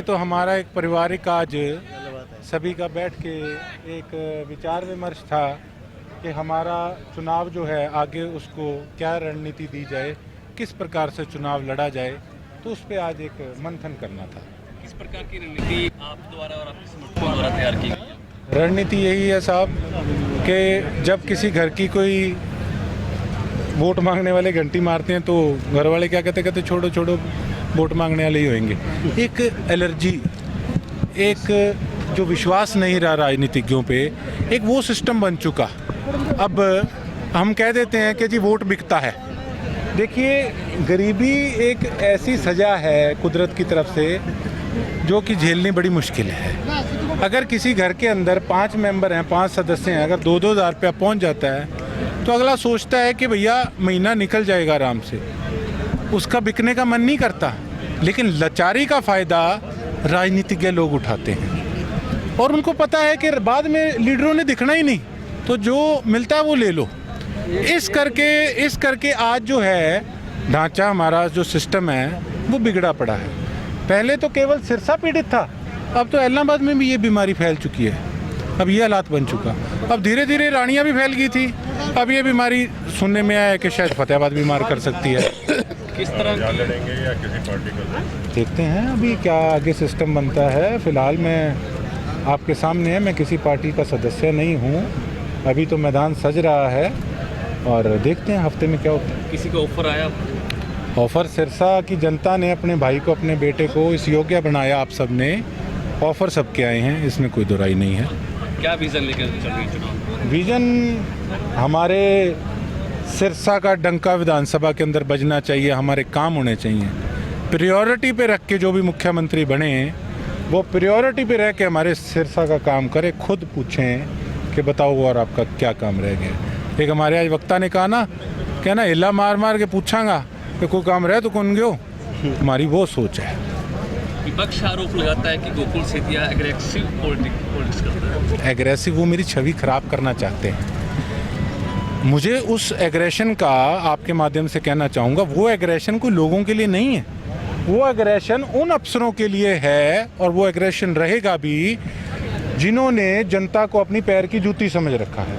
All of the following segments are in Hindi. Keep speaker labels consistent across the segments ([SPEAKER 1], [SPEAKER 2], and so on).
[SPEAKER 1] तो हमारा एक पारिवारिक आज सभी का बैठ के एक विचार विमर्श था कि हमारा चुनाव जो है आगे उसको क्या रणनीति दी जाए, किस प्रकार से चुनाव लड़ा जाए, तो उस पर आज एक मंथन करना था।
[SPEAKER 2] किस प्रकार की रणनीति आप द्वारा और आपके समर्थकों द्वारा तैयार की गई है?
[SPEAKER 1] रणनीति यही है साहब कि जब किसी घर की कोई वोट मांगने वाले घंटी मारते हैं तो घर वाले क्या कहते छोड़ो छोड़ो वोट मांगने वाले ही होंगे। एक एलर्जी, एक जो विश्वास नहीं रहा राजनीतिज्ञों पे, एक वो सिस्टम बन चुका। अब हम कह देते हैं कि जी वोट बिकता है। देखिए, गरीबी एक ऐसी सज़ा है कुदरत की तरफ से जो कि झेलनी बड़ी मुश्किल है। अगर किसी घर के अंदर 5 मेंबर हैं, 5 सदस्य हैं, अगर 2-2 हज़ार रुपया पहुँच जाता है तो अगला सोचता है कि भैया महीना निकल जाएगा आराम से, उसका बिकने का मन नहीं करता। लेकिन लाचारी का फ़ायदा राजनीतिज्ञ लोग उठाते हैं और उनको पता है कि बाद में लीडरों ने दिखना ही नहीं, तो जो मिलता है वो ले लो। इस करके आज जो है ढांचा, हमारा जो सिस्टम है वो बिगड़ा पड़ा है। पहले तो केवल सिरसा पीड़ित था, अब तो इलाहाबाद में भी ये बीमारी फैल चुकी है। अब ये हालात बन चुका। अब धीरे धीरे रानियाँ भी फैल गई थी। अब ये बीमारी सुनने में आया है कि शायद फतेहाबाद बीमार कर सकती है।
[SPEAKER 2] किस तरह
[SPEAKER 3] लड़ेंगे या किसी पार्टी का?
[SPEAKER 1] देखते हैं अभी क्या आगे सिस्टम बनता है। फ़िलहाल मैं आपके सामने है, मैं किसी पार्टी का सदस्य नहीं हूँ। अभी तो मैदान सज रहा है और देखते हैं हफ्ते में क्या होता है।
[SPEAKER 2] किसी का ऑफर आया?
[SPEAKER 1] ऑफ़र सिरसा की जनता ने अपने भाई को, अपने बेटे को इस योग्य बनाया। आप सब ने ऑफ़र सबके आए हैं, इसमें कोई दुराई नहीं है।
[SPEAKER 2] क्या विज़न लेकर चल रही है चुनाव?
[SPEAKER 1] विज़न हमारे सिरसा का डंका विधानसभा के अंदर बजना चाहिए, हमारे काम होने चाहिए। प्रायोरिटी पे रख के जो भी मुख्यमंत्री बने वो प्रायोरिटी पे रह के हमारे सिरसा का काम करे। खुद पूछें कि बताओ और आपका क्या काम रह गया। एक हमारे आज वक्ता ने कहा ना, क्या ना हिला मार मार के पूछांगा कि कोई काम रहे तो कौन गयो। हमारी वो सोच है।
[SPEAKER 2] विपक्ष आरोप लगाता है कि गोकुल सेतिया एग्रेसिव पॉलिटिक्स करता है।
[SPEAKER 1] एग्रेसिव, वो मेरी छवि खराब करना चाहते हैं। मुझे उस एग्रेशन का आपके माध्यम से कहना चाहूँगा, वो एग्रेशन कोई लोगों के लिए नहीं है। वो एग्रेशन उन अफसरों के लिए है और वो एग्रेशन रहेगा भी जिन्होंने जनता को अपनी पैर की जूती समझ रखा है।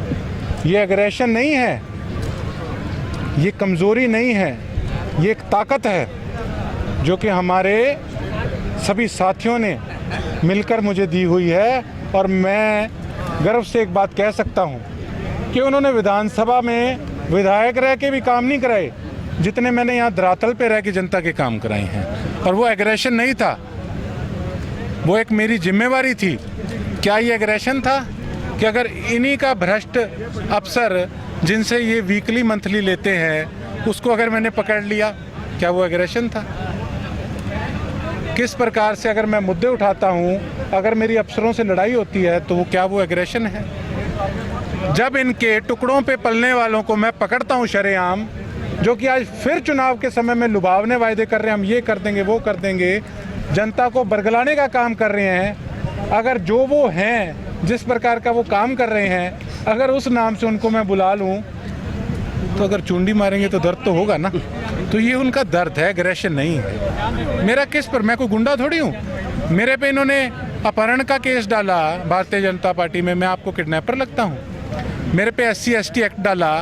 [SPEAKER 1] ये एग्रेशन नहीं है, ये कमज़ोरी नहीं है, ये एक ताकत है जो कि हमारे सभी साथियों ने मिलकर मुझे दी हुई है। और मैं गर्व से एक बात कह सकता हूँ कि उन्होंने विधानसभा में विधायक रह के भी काम नहीं कराए जितने मैंने यहाँ धरातल पे रह के जनता के काम कराए हैं। और वो एग्रेशन नहीं था, वो एक मेरी जिम्मेवारी थी। क्या ये एग्रेशन था कि अगर इन्हीं का भ्रष्ट अफसर जिनसे ये वीकली मंथली लेते हैं उसको अगर मैंने पकड़ लिया, क्या वो एग्रेशन था? किस प्रकार से अगर मैं मुद्दे उठाता हूँ, अगर मेरी अफसरों से लड़ाई होती है तो वो क्या वो एग्रेशन है? जब इनके टुकड़ों पे पलने वालों को मैं पकड़ता हूँ शरेआम, जो कि आज फिर चुनाव के समय में लुभावने वायदे कर रहे हैं, हम ये कर देंगे वो कर देंगे, जनता को बरगलाने का काम कर रहे हैं। अगर जो वो हैं, जिस प्रकार का वो काम कर रहे हैं, अगर उस नाम से उनको मैं बुला लूँ तो अगर चुंडी मारेंगे तो दर्द तो होगा ना। तो ये उनका दर्द है, एग्रेशन नहीं है। मेरा किस पर, मैं कोई गुंडा थोड़ी हूँ। मेरे पे इन्होंने अपहरण का केस डाला भारतीय जनता पार्टी में, मैं आपको किडनैपर लगता हूँ? मेरे पे SC/ST एक्ट डाला,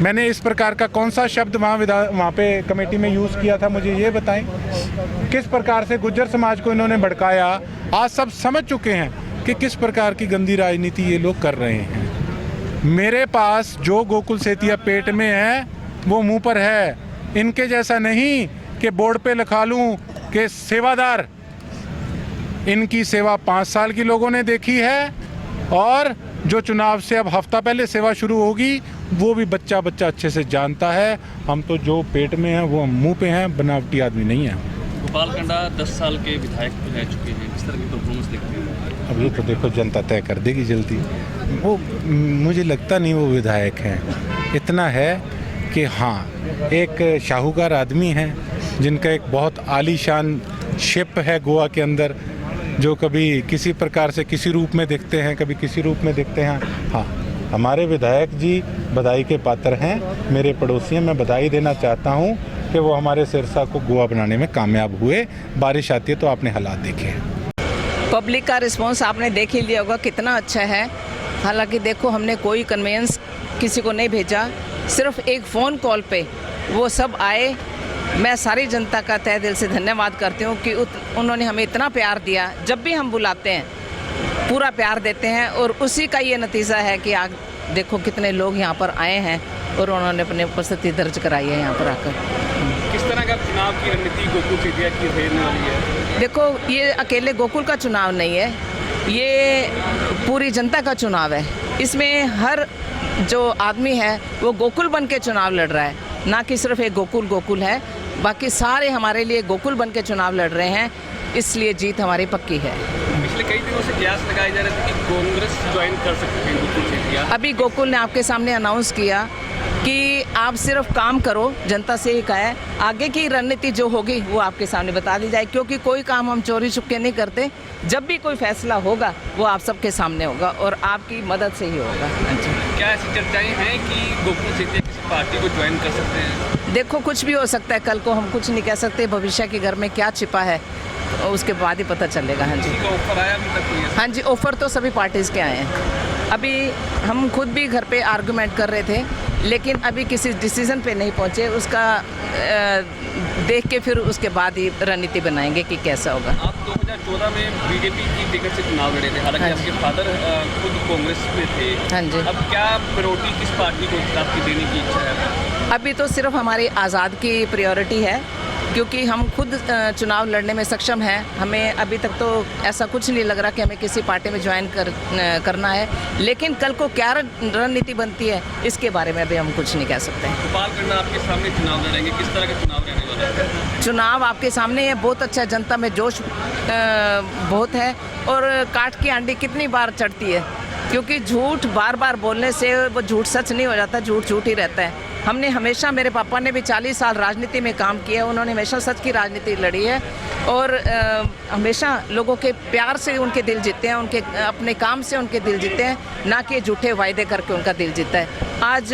[SPEAKER 1] मैंने इस प्रकार का कौन सा शब्द वहाँ पे कमेटी में यूज़ किया था, मुझे ये बताएं। किस प्रकार से गुज्जर समाज को इन्होंने भड़काया, आज सब समझ चुके हैं कि किस प्रकार की गंदी राजनीति ये लोग कर रहे हैं। मेरे पास जो गोकुल सेतिया पेट में है वो मुंह पर है। इनके जैसा नहीं कि बोर्ड पे लिखा लूँ कि सेवादार। इनकी सेवा 5 साल की लोगों ने देखी है और जो चुनाव से अब हफ्ता पहले सेवा शुरू होगी वो भी बच्चा अच्छे से जानता है। हम तो जो पेट में है वो मुंह पे हैं, बनावटी आदमी नहीं है।
[SPEAKER 2] गोपाल कांडा 10 साल के विधायक रह चुके हैं, किस तरह की परफॉर्मेंस देखते हैं?
[SPEAKER 1] अब ये तो देखो जनता तय कर देगी जल्दी। वो मुझे लगता नहीं वो विधायक हैं। इतना है कि हाँ, एक शाहूकार आदमी हैं जिनका एक बहुत आलीशान शिप है गोवा के अंदर, जो कभी किसी प्रकार से किसी रूप में दिखते हैं, कभी किसी रूप में दिखते हैं। हाँ, हमारे विधायक जी बधाई के पात्र हैं, मेरे पड़ोसी हैं। मैं बधाई देना चाहता हूँ कि वो हमारे सिरसा को गोवा बनाने में कामयाब हुए। बारिश आती है तो आपने हालात देखे हैं।
[SPEAKER 4] पब्लिक का रिस्पांस आपने देख ही लिया होगा कितना अच्छा है। हालांकि देखो, हमने कोई कन्वेंस किसी को नहीं भेजा, सिर्फ एक फ़ोन कॉल पे वो सब आए। मैं सारी जनता का तहे दिल से धन्यवाद करती हूँ कि उन्होंने हमें इतना प्यार दिया। जब भी हम बुलाते हैं पूरा प्यार देते हैं, और उसी का ये नतीजा है कि आज देखो कितने लोग यहाँ पर आए हैं और उन्होंने अपनी उपस्थिति दर्ज कराई है यहाँ पर आकर।
[SPEAKER 2] किस तरह का चुनाव की रणनीति गोकुल सेतिया की रहने वाली है?
[SPEAKER 4] देखो, ये अकेले गोकुल का चुनाव नहीं है, ये पूरी जनता का चुनाव है। इसमें हर जो आदमी है वो गोकुल बन के चुनाव लड़ रहा है, ना कि सिर्फ एक गोकुल है। बाकी सारे हमारे लिए गोकुल बन के चुनाव लड़ रहे हैं, इसलिए जीत हमारी पक्की है।
[SPEAKER 2] पिछले कई दिनों से कयास लगाए जा रहे थे कि कांग्रेस ज्वाइन कर सकते हैं गोकुल सेतिया।
[SPEAKER 4] अभी गोकुल ने आपके सामने अनाउंस किया कि आप सिर्फ काम करो, जनता से ही कहा है। आगे की रणनीति जो होगी वो आपके सामने बता दी जाए, क्योंकि कोई काम हम चोरी छुपके नहीं करते। जब भी कोई फैसला होगा वो आप सबके सामने होगा और आपकी मदद से ही होगा।
[SPEAKER 2] क्या ऐसी चर्चाएं हैं कि गोकुल सेतिया किसी पार्टी को ज्वाइन कर सकते हैं?
[SPEAKER 4] देखो, कुछ भी हो सकता है, कल को हम कुछ नहीं कह सकते। भविष्य के घर में क्या छिपा है उसके बाद ही पता चलेगा। हाँ जी,
[SPEAKER 2] किसी का ऑफर आया अभी तक? कोई
[SPEAKER 4] हाँ जी, ऑफ़र तो सभी पार्टीज़ के आए हैं। अभी हम खुद भी घर पे आर्गुमेंट कर रहे थे, लेकिन अभी किसी डिसीजन पे नहीं पहुंचे। उसका देख के फिर उसके बाद ही रणनीति बनाएंगे कि कैसा होगा।
[SPEAKER 2] आप 2014 में बीजेपी की टिकट से चुनाव लड़े थे, हालांकि
[SPEAKER 4] हाँ जी।
[SPEAKER 2] आपके फादर खुद कांग्रेस में थे।
[SPEAKER 4] हाँ जी।
[SPEAKER 2] अब क्या प्रायोरिटी किस पार्टी को आपकी देने की इच्छा है?
[SPEAKER 4] अभी तो सिर्फ हमारी आज़ाद की प्रायोरिटी है, क्योंकि हम खुद चुनाव लड़ने में सक्षम हैं। हमें अभी तक तो ऐसा कुछ नहीं लग रहा कि हमें किसी पार्टी में ज्वाइन करना है, लेकिन कल को क्या रणनीति बनती है इसके बारे में अभी हम कुछ नहीं कह सकते।
[SPEAKER 2] गोपालगंज आपके सामने चुनाव लड़ेंगे, किस तरह का चुनाव रहने वाला है?
[SPEAKER 4] चुनाव आपके सामने है, बहुत अच्छा, जनता में जोश बहुत है। और काट की आंडी कितनी बार चढ़ती है, क्योंकि झूठ बार बार बोलने से वो झूठ सच नहीं हो जाता, झूठ ही रहता है। हमने हमेशा, मेरे पापा ने भी 40 साल राजनीति में काम किया, उन्होंने हमेशा सच की राजनीति लड़ी है और हमेशा लोगों के प्यार से उनके दिल जीते हैं, उनके अपने काम से उनके दिल जीते हैं, ना कि झूठे वायदे करके उनका दिल जीता है। आज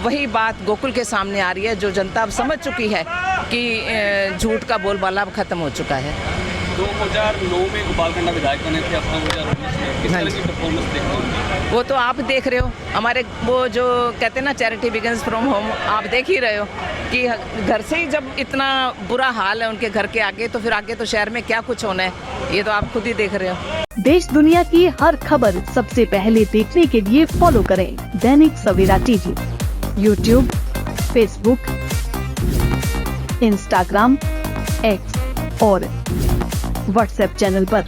[SPEAKER 4] वही बात गोकुल के सामने आ रही है, जो जनता अब समझ चुकी है कि झूठ का बोलबाला अब खत्म हो चुका है।
[SPEAKER 2] 2009 में गोपालगंज विधायक बने थे, अब 2019 में किस तरह की परफॉर्मेंस देखते हैं?
[SPEAKER 4] वो तो आप देख रहे हो, हमारे वो जो कहते हैं ना चैरिटी बिगिंस फ्रॉम होम, आप देख ही रहे हो कि घर से ही जब इतना बुरा हाल है उनके घर के आगे, तो फिर आगे तो शहर में क्या कुछ होना है, ये तो आप खुद ही देख रहे हो।
[SPEAKER 5] देश दुनिया की हर खबर सबसे पहले देखने के लिए फॉलो करें Dainik Savera TV, YouTube, Facebook, Instagram, X और व्हाट्सएप चैनल पर।